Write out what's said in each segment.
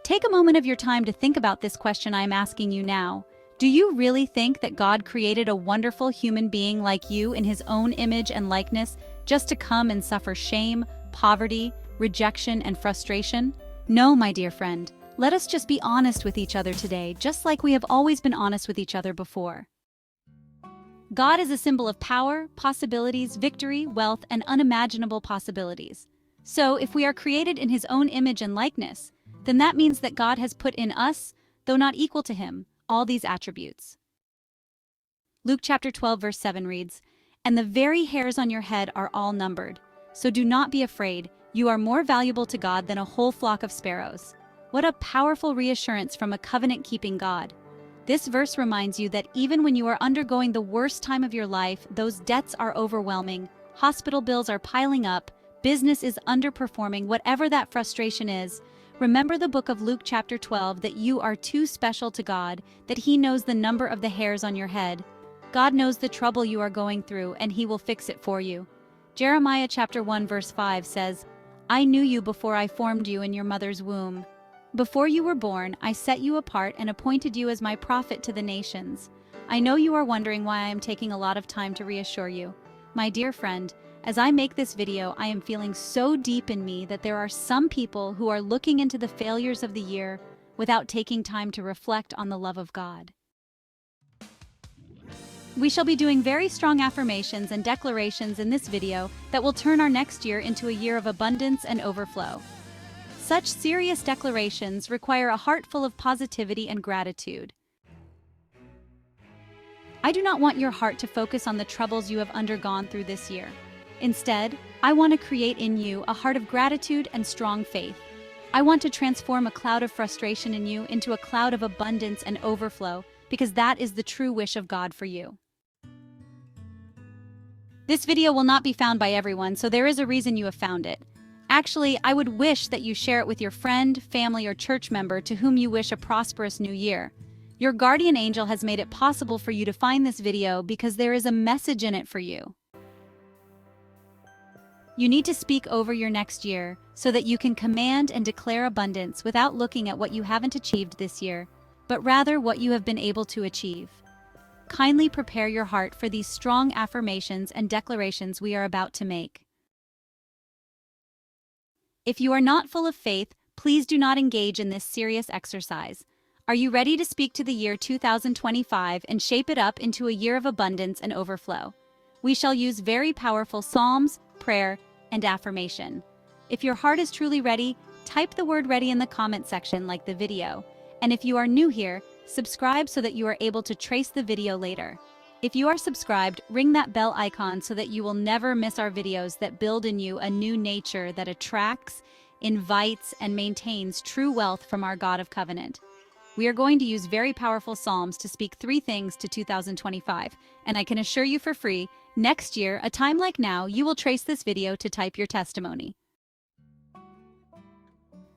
Take a moment of your time to think about this question I'm asking you now. Do you really think that God created a wonderful human being like you in his own image and likeness just to come and suffer shame, poverty, rejection, and frustration? No, my dear friend. Let us just be honest with each other today, just like we have always been honest with each other before. God is a symbol of power, possibilities, victory, wealth, and unimaginable possibilities. So, if we are created in his own image and likeness, then that means that God has put in us, though not equal to him, all these attributes. Luke chapter 12 verse 7 reads, "And the very hairs on your head are all numbered. So do not be afraid, you are more valuable to God than a whole flock of sparrows." What a powerful reassurance from a covenant-keeping God. This verse reminds you that even when you are undergoing the worst time of your life, those debts are overwhelming, hospital bills are piling up, business is underperforming, whatever that frustration is, remember the book of Luke chapter 12 that you are too special to God, that he knows the number of the hairs on your head. God knows the trouble you are going through, and he will fix it for you. Jeremiah chapter 1 verse 5 says, "I knew you before I formed you in your mother's womb. Before you were born, I set you apart and appointed you as my prophet to the nations." I know you are wondering why I am taking a lot of time to reassure you. My dear friend, as I make this video, I am feeling so deep in me that there are some people who are looking into the failures of the year without taking time to reflect on the love of God. We shall be doing very strong affirmations and declarations in this video that will turn our next year into a year of abundance and overflow. Such serious declarations require a heart full of positivity and gratitude. I do not want your heart to focus on the troubles you have undergone through this year. Instead, I want to create in you a heart of gratitude and strong faith. I want to transform a cloud of frustration in you into a cloud of abundance and overflow, because that is the true wish of God for you. This video will not be found by everyone, so there is a reason you have found it. Actually, I would wish that you share it with your friend, family, or church member to whom you wish a prosperous new year. Your guardian angel has made it possible for you to find this video because there is a message in it for you. You need to speak over your next year so that you can command and declare abundance without looking at what you haven't achieved this year, but rather what you have been able to achieve. Kindly prepare your heart for these strong affirmations and declarations we are about to make. If you are not full of faith, please do not engage in this serious exercise. Are you ready to speak to the year 2025 and shape it up into a year of abundance and overflow? We shall use very powerful psalms, prayer, and affirmation. If your heart is truly ready, type the word ready in the comment section like the video. And if you are new here, subscribe so that you are able to trace the video later. If you are subscribed, ring that bell icon so that you will never miss our videos that build in you a new nature that attracts, invites, and maintains true wealth from our God of Covenant. We are going to use very powerful psalms to speak 3 things to 2025, and I can assure you for free, next year, a time like now, you will trace this video to type your testimony.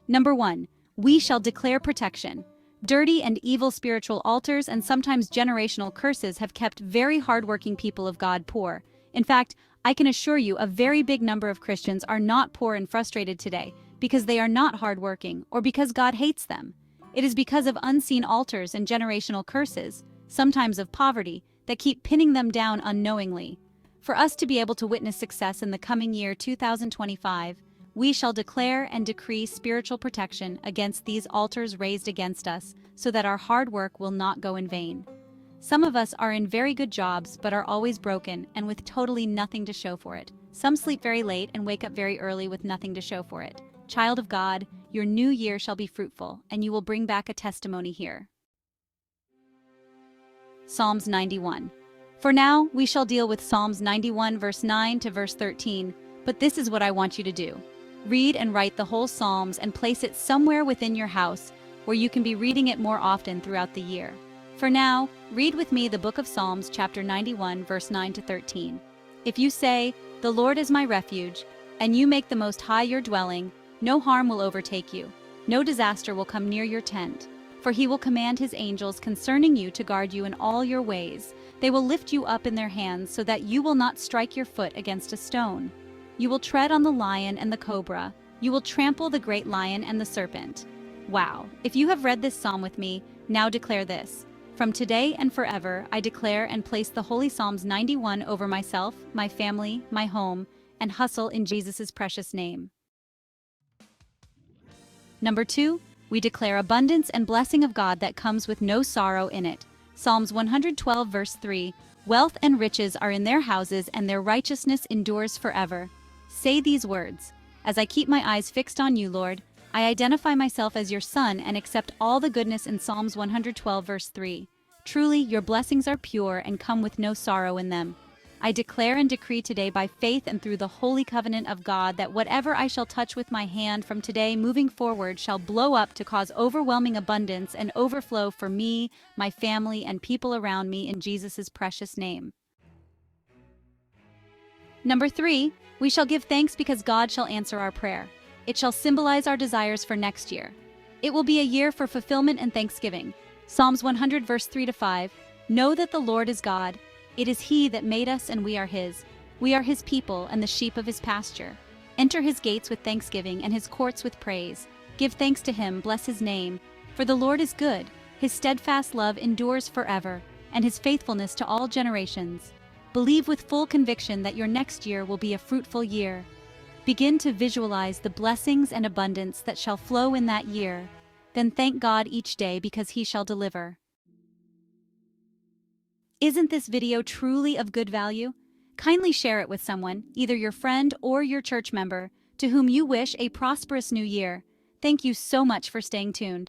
Number 1, we shall declare protection. Dirty and evil spiritual altars and sometimes generational curses have kept very hardworking people of God poor. In fact, I can assure you a very big number of Christians are not poor and frustrated today because they are not hardworking or because God hates them. It is because of unseen altars and generational curses, sometimes of poverty, that keep pinning them down unknowingly. For us to be able to witness success in the coming year 2025, we shall declare and decree spiritual protection against these altars raised against us, so that our hard work will not go in vain. Some of us are in very good jobs but are always broken and with totally nothing to show for it. Some sleep very late and wake up very early with nothing to show for it. Child of God, your new year shall be fruitful, and you will bring back a testimony here. Psalms 91. For now, we shall deal with Psalms 91 verse 9 to verse 13, but this is what I want you to do. Read and write the whole Psalms and place it somewhere within your house where you can be reading it more often throughout the year. For now, read with me the book of Psalms chapter 91 verse 9 to 13. If you say, "The Lord is my refuge," and you make the Most High your dwelling, no harm will overtake you, no disaster will come near your tent. For he will command his angels concerning you to guard you in all your ways. They will lift you up in their hands so that you will not strike your foot against a stone. You will tread on the lion and the cobra. You will trample the great lion and the serpent. Wow, if you have read this psalm with me, now declare this. From today and forever, I declare and place the Holy Psalms 91 over myself, my family, my home, and hustle in Jesus' precious name. Number 2, we declare abundance and blessing of God that comes with no sorrow in it. Psalms 112 verse 3, wealth and riches are in their houses and their righteousness endures forever. Say these words, as I keep my eyes fixed on you, Lord, I identify myself as your son and accept all the goodness in Psalms 112 verse 3. Truly, your blessings are pure and come with no sorrow in them. I declare and decree today by faith and through the holy covenant of God that whatever I shall touch with my hand from today moving forward shall blow up to cause overwhelming abundance and overflow for me, my family, and people around me in Jesus' precious name. Number 3, we shall give thanks because God shall answer our prayer. It shall symbolize our desires for next year. It will be a year for fulfillment and thanksgiving. Psalms 100 verse 3-5, know that the Lord is God. It is He that made us and we are His. We are His people and the sheep of His pasture. Enter His gates with thanksgiving and His courts with praise. Give thanks to Him, bless His name. For the Lord is good, His steadfast love endures forever, and His faithfulness to all generations. Believe with full conviction that your next year will be a fruitful year. Begin to visualize the blessings and abundance that shall flow in that year. Then thank God each day because He shall deliver. Isn't this video truly of good value? Kindly share it with someone, either your friend or your church member, to whom you wish a prosperous new year. Thank you so much for staying tuned.